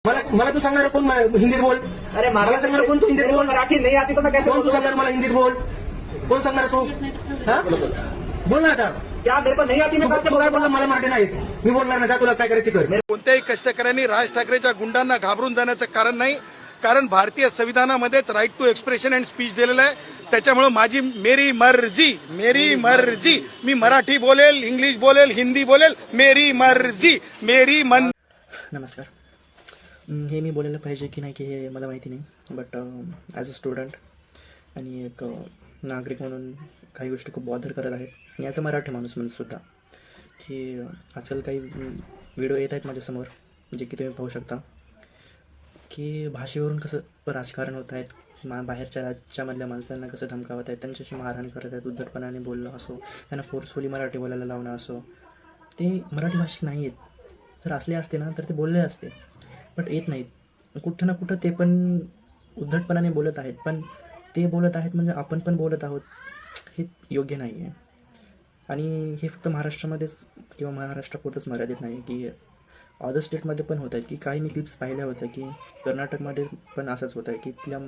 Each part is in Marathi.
मला मला तू सांगणार कोण हिंदीत बोल. अरे मला सांगणार कोण तू हिंदीत बोल. मराठी नहीं आती तो मैं कैसे कोण तू बोलूं? सांगणार मला हिंदीत बोल. कोण सांगणार तू हा बोल ना आता. क्या मेरे को नहीं आती मैं तू कैसे तू काय बोलूं? बोलला मला मराठी नाही मी बोलणार नाही. जा तुला काय करायचं ते कर. कोणत्याही कष्टकऱ्यांनी राज ठाकरेच्या गुंडांना घाबरून जाण्याचं कारण नाही. कारण भारतीय संविधानामध्येच right to expression and speech दिलेलं आहे. त्याच्यामुळे माझी मेरी मर्जी मी मराठी बोलेल, इंग्लिश बोलेल, हिंदी बोलेल, मेरी मर्जी मेरी मन. नमस्कार. हे मी बोलायला पाहिजे की नाही की हे मला माहिती नाही, बट ॲज अ स्टुडंट आणि एक नागरिक म्हणून काही गोष्टी खूप बॉदर करत आहेत. आणि ॲज अ मराठी माणूस म्हणून सुद्धा की आजकाल काही व्हिडिओ येत आहेत माझ्यासमोर जे की तुम्ही पाहू शकता की भाषेवरून कसं राजकारण होत आहेत. बाहेरच्या राज्यामधल्या माणसांना कसं धमकावत आहेत, त्यांच्याशी मारहाण करत आहेत, उद्धटपणाने बोलणं असो, त्यांना फोर्सफुली मराठी बोलायला लावणं असो. ते मराठी भाषिक नाही आहेत. जर असले असते ना तर ते बोलले असते, बट येत नाहीत. कुठं ना कुठं ते पण उद्धटपणाने बोलत आहेत, पण ते बोलत आहेत म्हणजे आपण पण बोलत आहोत, हे योग्य नाही आहे. आणि हे फक्त महाराष्ट्रामध्येच किंवा महाराष्ट्रापुरतंच मर्यादित नाही की अदर स्टेटमध्ये पण होत आहेत. की काही मी क्लिप्स पाहिल्या होत्या की कर्नाटकमध्ये पण असंच होत आहे की तिथल्या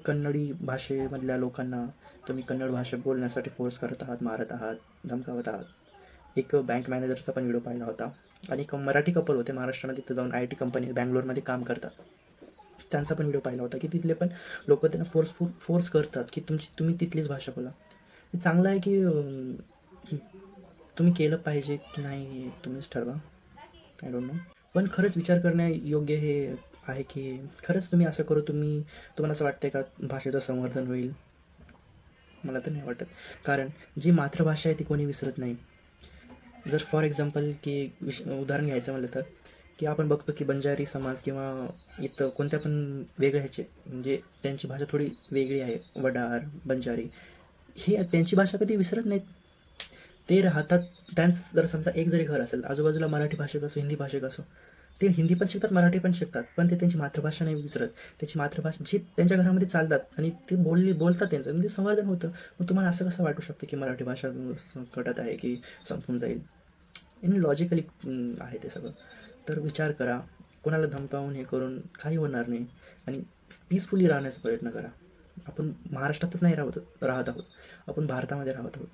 कन्नडी भाषेमधल्या लोकांना तुम्ही कन्नड भाषा बोलण्यासाठी फोर्स करत आहात, मारत आहात, धमकावत आहात. एक बँक मॅनेजरचा पण व्हिडिओ पाहिला होता आणि एक मराठी कपल होते महाराष्ट्रामध्ये, तिथं जाऊन IT कंपनी बँगलोरमध्ये काम करतात. त्यांचा पण व्हिडिओ पाहिला होता की तिथले पण लोक त्यांना फोर्स करतात की तुम्ही तिथलीच भाषा बोला. हे चांगलं आहे की तुम्ही केलं पाहिजे की नाही तुम्हीच ठरवा. I don't know. पण खरंच विचार करण्यायोग्य हे आहे की खरंच तुम्ही असं करू तुम्हाला असं वाटतं का भाषेचं संवर्धन होईल? मला तर नाही वाटत. कारण जी मातृभाषा आहे ती कोणी विसरत नाही. जर फॉर एक्झाम्पल की उदाहरण घ्यायचं म्हटलं तर की आपण बघतो की बंजारी समाज किंवा इथं कोणत्या पण वेगळ्या ह्याचे म्हणजे त्यांची भाषा थोडी वेगळी आहे. वडार, बंजारी ही त्यांची भाषा कधी विसरत नाहीत. ते राहतात. त्यांचं जर समजा एक जरी घर असेल आजूबाजूला मराठी भाषिक असो, हिंदी भाषिक असो, ते हिंदी पण शिकतात, मराठी पण शिकतात, पण ते त्यांची मातृभाषा नाही विसरत. त्याची मातृभाषा जी त्यांच्या घरामध्ये चालतात आणि ते बोलतात त्यांचं म्हणजे संवर्धन होतं. मग तुम्हाला असं कसं वाटू शकतं की मराठी भाषा संकटात आहे की संपून जाईल? इन लॉजिकली आहे ते सगळं. तर विचार करा. कोणाला धमकावून हे करून काही होणार नाही आणि पीसफुली राहण्याचा प्रयत्न करा. आपण महाराष्ट्रातच नाही राहत आहोत, आपण भारतामध्ये राहत आहोत.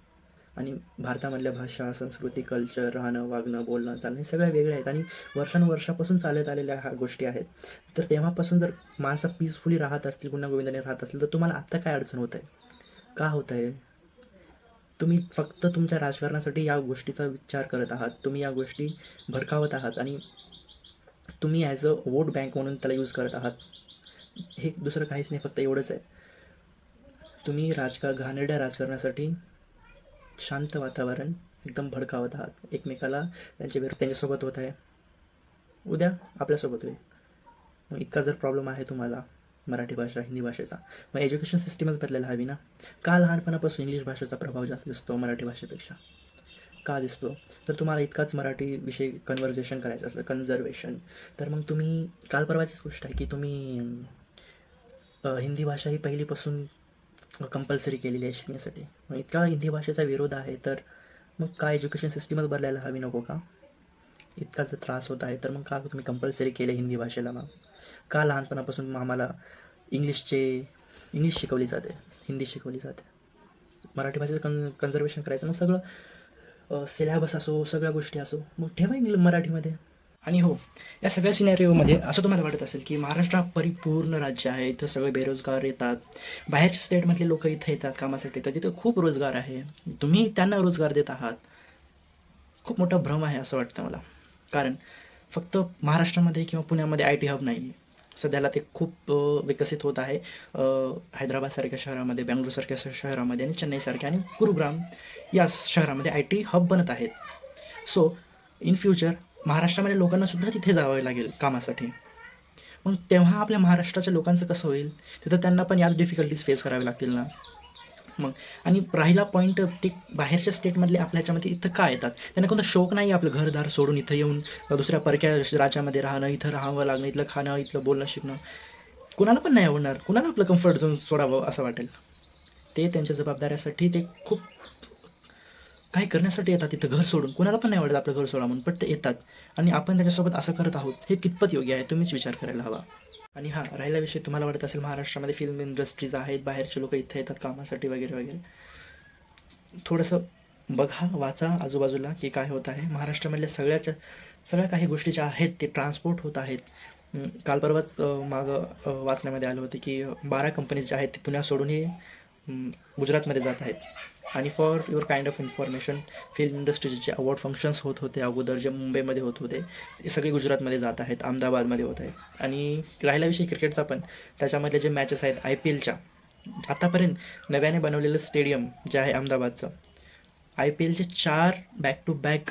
आणि भारतामधल्या भाषा, संस्कृती, कल्चर, राहणं, वागणं, बोलणं, चालणं हे सगळ्या वेगळ्या आहेत आणि वर्षानुवर्षापासून चालत आलेल्या ह्या गोष्टी आहेत. तर तेव्हापासून जर माणसं पीसफुली राहत असतील, गुन्हा गोविंदाने राहत असतील, तर तुम्हाला आत्ता काय अडचण होत आहे? का होत आहे? तुम्ही फक्त तुमच्या राजकारणासाठी या गोष्टीचा विचार करत आहात. तुम्ही या गोष्टी भडकावत आहात आणि तुम्ही ॲज अ वोट बँक म्हणून त्याला यूज करत आहात. हे दुसरं काहीच नाही, फक्त एवढंच आहे. तुम्ही घाणेरड्या राजकारणासाठी शांत वातावरण एकदम भडकावत आहात. एकमेकाला त्यांच्यासोबत होत आहे, उद्या आपल्यासोबत होईल. मग इतका जर प्रॉब्लेम आहे तुम्हाला मराठी भाषा, हिंदी भाषेचा, मग एज्युकेशन सिस्टमच बदलायला हवी ना. का लहानपणापासून इंग्लिश भाषेचा प्रभाव जास्त दिसतो मराठी भाषेपेक्षा? का दिसतो? तर तुम्हाला इतकाच मराठी विषयी कन्व्हर्सेशन करायचं असलं, कन्झर्वेशन, तर मग तुम्ही काल परवाचीच गोष्ट आहे की तुम्ही हिंदी भाषा ही पहिलीपासून कंपल्सरी केलेली आहे शिकण्यासाठी. मग इतका हिंदी भाषेचा विरोध आहे तर मग का एज्युकेशन सिस्टमच बदलायला हवी नको का? इतका जर त्रास होत आहे तर मग का तुम्ही कंपल्सरी केलं हिंदी भाषेला? मग का लहानपणापासून आम्हाला इंग्लिश शिकवली जाते, हिंदी शिकवली जाते? मराठी भाषेचं कन्झर्वेशन करायचं. मग सगळं सिलॅबस असो, सगळ्या गोष्टी असो, मग ठेवा मराठीमध्ये. आणि हो, या सगळ्या सिनॅरिओमध्ये असं तुम्हाला वाटत असेल की महाराष्ट्र परिपूर्ण राज्य आहे, इथं सगळे बेरोजगार येतात, बाहेरच्या स्टेटमधले लोक इथं येतात कामासाठी, तर तिथं खूप रोजगार आहे, तुम्ही त्यांना रोजगार देत आहात. खूप मोठा भ्रम आहे असं वाटतं मला. कारण फक्त महाराष्ट्रामध्ये किंवा पुण्यामध्ये IT हब नाही आहे. सध्याला ते खूप विकसित होत आहे. हैदराबादसारख्या शहरामध्ये, बँगलोरसारख्या शहरामध्ये आणि चेन्नईसारख्या आणि गुरुग्राम या शहरामध्ये IT हब बनत आहेत. सो इन फ्युचर महाराष्ट्रामध्ये लोकांना सुद्धा तिथे जावं लागेल कामासाठी. मग तेव्हा आपल्या महाराष्ट्राच्या लोकांचं कसं होईल? तिथं त्यांना पण याच डिफिकल्टीज फेस करावे लागतील ना. मग आणि राहिला पॉईंट, ते बाहेरच्या स्टेटमधले आपल्या ह्याच्यामध्ये इथं का येतात? त्यांना कोणता शौक नाही आपलं घरदार सोडून इथं येऊन दुसऱ्या परक्या राज्यामध्ये राहणं, इथं राहावं लागणं, इथलं खाणं, इथलं बोलणं, शिकणं कुणाला पण नाही आवडणार. कुणाला आपलं कम्फर्ट झोन सोडावं असं वाटेल? ते त्यांच्या जबाबदाऱ्यासाठी ते खूप काही करण्यासाठी येतात तिथं घर सोडून. कोणाला पण नाही वाटत आपलं घर सोडा म्हणून, पण ते येतात आणि आपण त्याच्यासोबत असं करत आहोत. हे कितपत योग्य आहे तुम्हीच विचार करायला हवा. आणि हां, राहिला विषय, तुम्हाला वाटत असेल महाराष्ट्रामध्ये फिल्म इंडस्ट्रीज आहेत, बाहेरचे लोक इथं येतात कामासाठी वगैरे वगैरे. थोडंसं बघा, वाचा आजूबाजूला की काय होत आहे. महाराष्ट्रामधल्या सगळ्या काही गोष्टी ज्या आहेत ते ट्रान्सपोर्ट होत आहेत. काल परवाच मागं वाचण्यामध्ये आलं होतं की 12 कंपनीज ज्या आहेत ते पुण्या सोडूनही गुजरातमध्ये जात आहेत. आणि for your kind of information, film इंडस्ट्रीचे जे अवॉर्ड फंक्शन्स होत होते अगोदर, जे मुंबईमध्ये होत होते, ते सगळे गुजरातमध्ये जात आहेत, अहमदाबादमध्ये होत आहेत. आणि राहिला विषय क्रिकेटचा पण, त्याच्यामधले जे मॅचेस आहेत IPLच्या, आतापर्यंत नव्याने बनवलेलं स्टेडियम जे आहे अहमदाबादचं, IPLचे 4 बॅक टू बॅक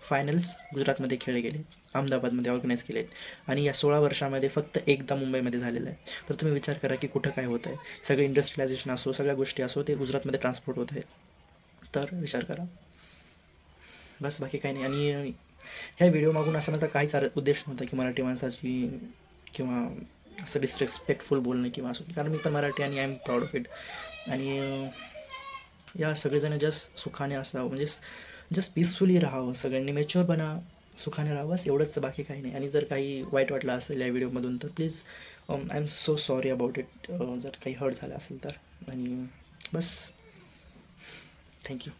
फायनल्स गुजरातमध्ये खेळले गेले, अहमदाबादमध्ये ऑर्गनाईज केले आहेत. आणि या 16 वर्षामध्ये फक्त एकदा मुंबईमध्ये झालेलं आहे. तर तुम्ही विचार करा की कुठं काय होतं आहे. सगळे इंडस्ट्रियलायझेशन असो, सगळ्या गोष्टी असो, ते गुजरातमध्ये ट्रान्सपोर्ट होत आहे. तर विचार करा, बस बाकी काही नाही. आणि ह्या व्हिडिओ मागून असा माझा काहीच उद्देश नव्हता की मराठी माणसाची किंवा असं डिसरेस्पेक्टफुल बोलणं किंवा असं, कारण मी पण मराठी आणि I am proud of it. आणि या सगळेजण जस्ट सुखाने असावं, म्हणजे जस्ट पीसफुली राहावं, सगळ्यांनी मॅच्युअर बना, सुखाने राहावं, बस एवढंच, बाकी काही नाही. आणि जर काही वाईट वाटलं असेल या व्हिडिओमधून तर please I am so sorry about it, जर काही हर्ट झालं असेल तर. आणि बस, थँक्यू.